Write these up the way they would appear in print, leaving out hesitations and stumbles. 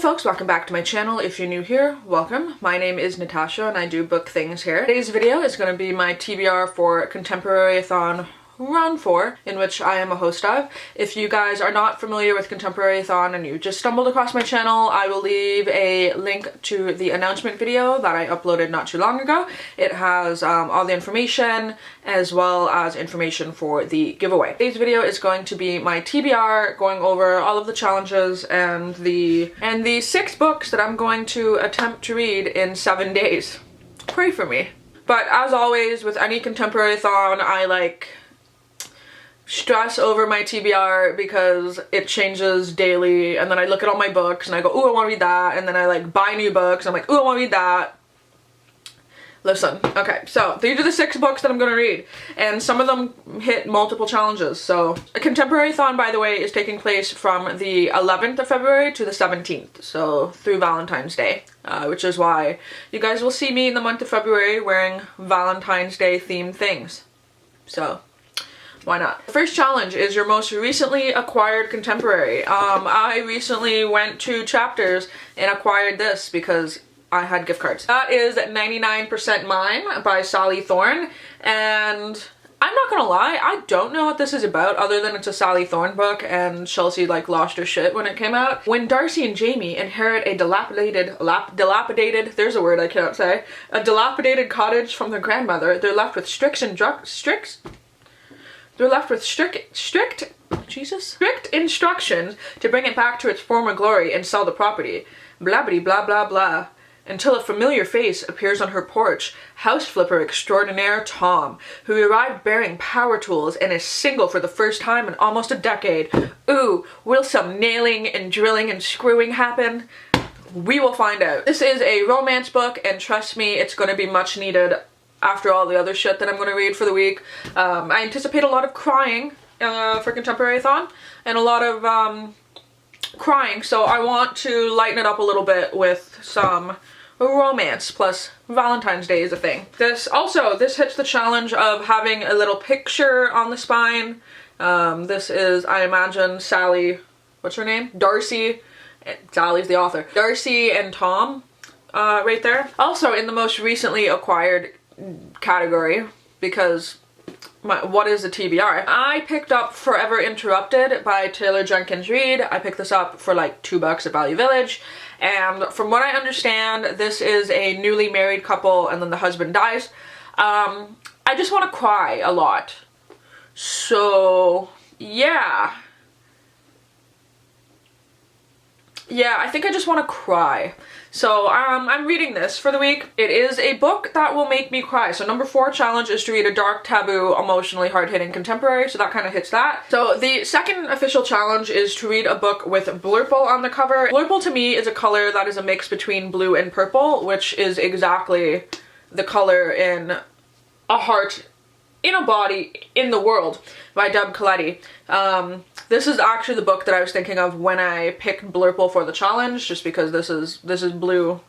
folks, welcome back to my channel. If you're new here, welcome. My name is Natasha and I do book things here. Today's video is going to be my TBR for Contemporary-A-Thon round 4, in which I am a host of. If you guys are not familiar with Contemporary-A-Thon and you just stumbled across my channel, I will leave a link to the announcement video that I uploaded not too long ago. It has all the information as well as information for the giveaway. Today's video is going to be my TBR, going over all of the challenges and the 6 books that I'm going to attempt to read in 7 days. Pray for me. But as always with any Contemporary-A-Thon, I stress over my TBR because it changes daily, and then I look at all my books and I go, ooh, I want to read that, and then I buy new books and I'm like, ooh, I want to read that. Listen, okay, so these are the 6 books that I'm going to read, and some of them hit multiple challenges. So a Contemporary-A-Thon, by the way, is taking place from the 11th of February to the 17th, so through Valentine's Day, which is why you guys will see me in the month of February wearing Valentine's Day themed things. So why not? The first challenge is your most recently acquired contemporary. I recently went to Chapters and acquired this because I had gift cards. That is 99% Mine by Sally Thorne, and I'm not gonna lie, I don't know what this is about other than it's a Sally Thorne book and Chelsea lost her shit when it came out. When Darcy and Jamie inherit a dilapidated, there's a word I cannot say, a dilapidated cottage from their grandmother, they're left with strict instructions to bring it back to its former glory and sell the property. Blabbity blah blah blah. Until a familiar face appears on her porch, house flipper extraordinaire Tom, who arrived bearing power tools and is single for the first time in almost a decade. Ooh, will some nailing and drilling and screwing happen? We will find out. This is a romance book, and trust me, it's going to be much needed after all the other shit that I'm going to read for the week. I anticipate a lot of crying for Contemporary-A-Thon, and a lot of crying, so I want to lighten it up a little bit with some romance, plus Valentine's Day is a thing. This hits the challenge of having a little picture on the spine. This is, I imagine, Sally, what's her name? Darcy, Sally's the author. Darcy and Tom, right there. Also in the most recently acquired category, because what is a TBR? I picked up Forever Interrupted by Taylor Jenkins Reid. I picked this up for $2 at Value Village, and from what I understand, this is a newly married couple and then the husband dies. I just want to cry a lot. So yeah, I think I just want to cry. So I'm reading this for the week. It is a book that will make me cry. So number 4 challenge is to read a dark, taboo, emotionally hard-hitting contemporary, so that kind of hits that. So the second official challenge is to read a book with blurple on the cover. Blurple to me is a color that is a mix between blue and purple, which is exactly the color in A Heart in a Body in the World by Deb Coletti. This is actually the book that I was thinking of when I picked blurple for the challenge, just because this is blue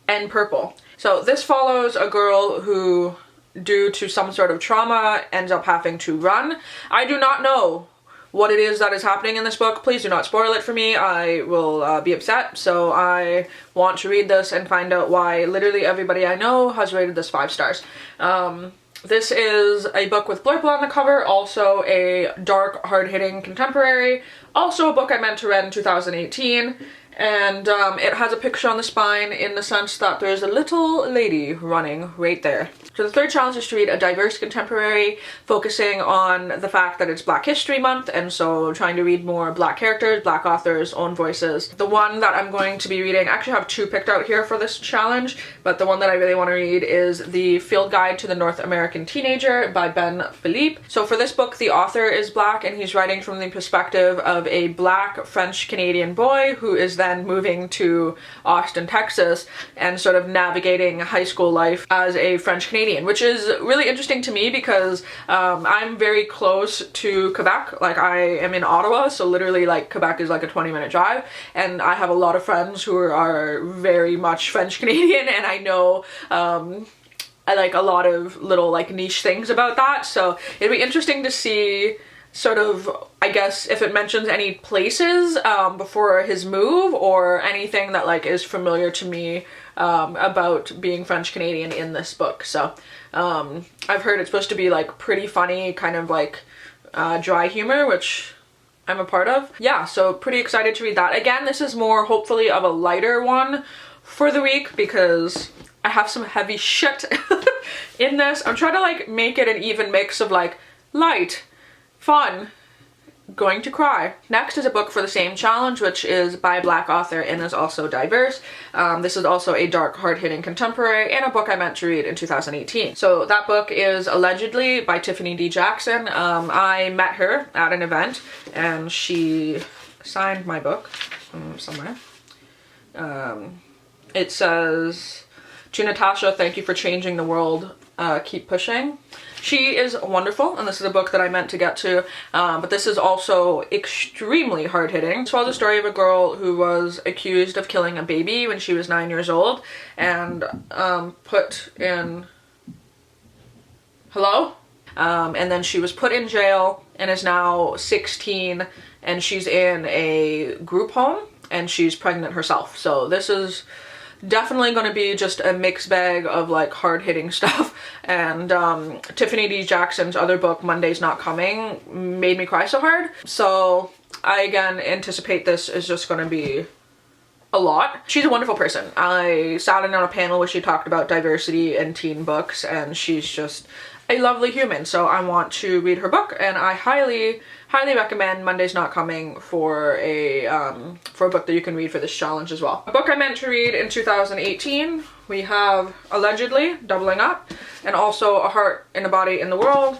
and purple. So this follows a girl who, due to some sort of trauma, ends up having to run. I do not know what it is that is happening in this book. Please do not spoil it for me. I will be upset. So I want to read this and find out why literally everybody I know has rated this 5 stars. This is a book with blurple on the cover, also a dark, hard-hitting contemporary, also a book I meant to read in 2018, and it has a picture on the spine in the sense that there's a little lady running right there. So the third challenge is to read a diverse contemporary, focusing on the fact that it's Black History Month, and so trying to read more Black characters, Black authors, own voices. The one that I'm going to be reading, I actually have 2 picked out here for this challenge, but the one that I really want to read is The Field Guide to the North American Teenager by Ben Philippe. So for this book, the author is Black, and he's writing from the perspective of a Black French-Canadian boy who is then moving to Austin, Texas, and sort of navigating high school life as a French-Canadian, which is really interesting to me because I'm very close to Quebec. I am in Ottawa, so literally Quebec is a 20-minute drive, and I have a lot of friends who are very much French-Canadian, and I know I like a lot of little niche things about that, so it'd be interesting to see sort of, I guess, if it mentions any places before his move or anything that like is familiar to me about being French Canadian in this book. So I've heard it's supposed to be like pretty funny, kind of like dry humor, which I'm a part of. Yeah, so pretty excited to read that. Again, this is more hopefully of a lighter one for the week because I have some heavy shit in this. I'm trying to like make it an even mix of like light, fun, going to cry. Next is a book for the same challenge, which is by a Black author and is also diverse. This is also a dark, hard-hitting contemporary and a book I meant to read in 2018. So that book is Allegedly by Tiffany D. Jackson. I met her at an event and she signed my book somewhere. It says, "To Natasha, thank you for changing the world. Keep pushing." She is wonderful, and this is a book that I meant to get to, but this is also extremely hard-hitting. It tells the story of a girl who was accused of killing a baby when she was 9 years old and put in... Hello? And then she was put in jail and is now 16, and she's in a group home and she's pregnant herself. So this is definitely going to be just a mixed bag of like hard-hitting stuff. And Tiffany D. Jackson's other book, Monday's Not Coming, made me cry so hard. So I again anticipate this is just going to be a lot. She's a wonderful person. I sat in on a panel where she talked about diversity in teen books, and she's just a lovely human. So I want to read her book, and I highly recommend Monday's Not Coming for a book that you can read for this challenge as well. A book I meant to read in 2018, we have Allegedly, doubling up, and also A Heart in a Body in the World,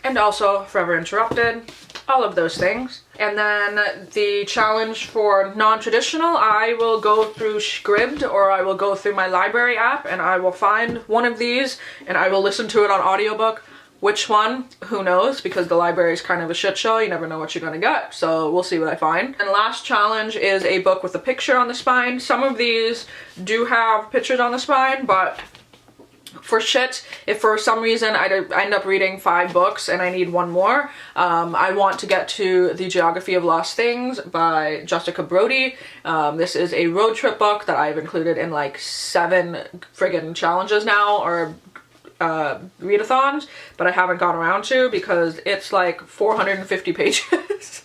and also Forever Interrupted, all of those things. And then the challenge for non-traditional, I will go through Scribd, or I will go through my library app and I will find one of these and I will listen to it on audiobook. Which one? Who knows? Because the library is kind of a shit show. You never know what you're gonna get. So we'll see what I find. And last challenge is a book with a picture on the spine. Some of these do have pictures on the spine, but for shit, if for some reason I end up reading 5 books and I need one more, I want to get to The Geography of Lost Things by Jessica Brody. This is a road trip book that I've included in like 7 friggin' challenges now, or readathons, but I haven't gone around to because it's like 450 pages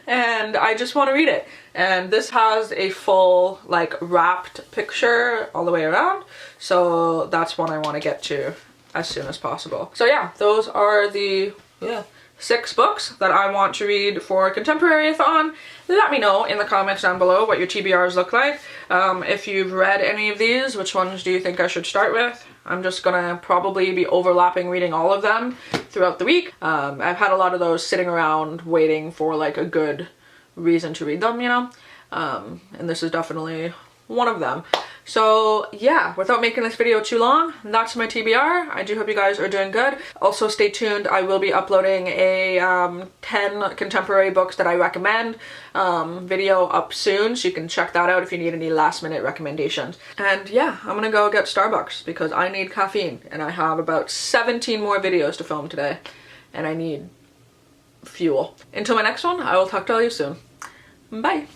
and I just want to read it. And this has a full like wrapped picture all the way around, so that's one I want to get to as soon as possible. So yeah, those are the 6 books that I want to read for Contemporary-A-Thon. Let me know in the comments down below what your TBRs look like. If you've read any of these, which ones do you think I should start with? I'm just gonna probably be overlapping reading all of them throughout the week. I've had a lot of those sitting around waiting for like a good reason to read them, you know? And this is definitely one of them. So yeah, without making this video too long, that's my TBR. I do hope you guys are doing good. Also stay tuned, I will be uploading a 10 contemporary books that I recommend video up soon, so you can check that out if you need any last minute recommendations. And yeah, I'm gonna go get Starbucks because I need caffeine and I have about 17 more videos to film today and I need fuel. Until my next one, I will talk to all you soon. Bye!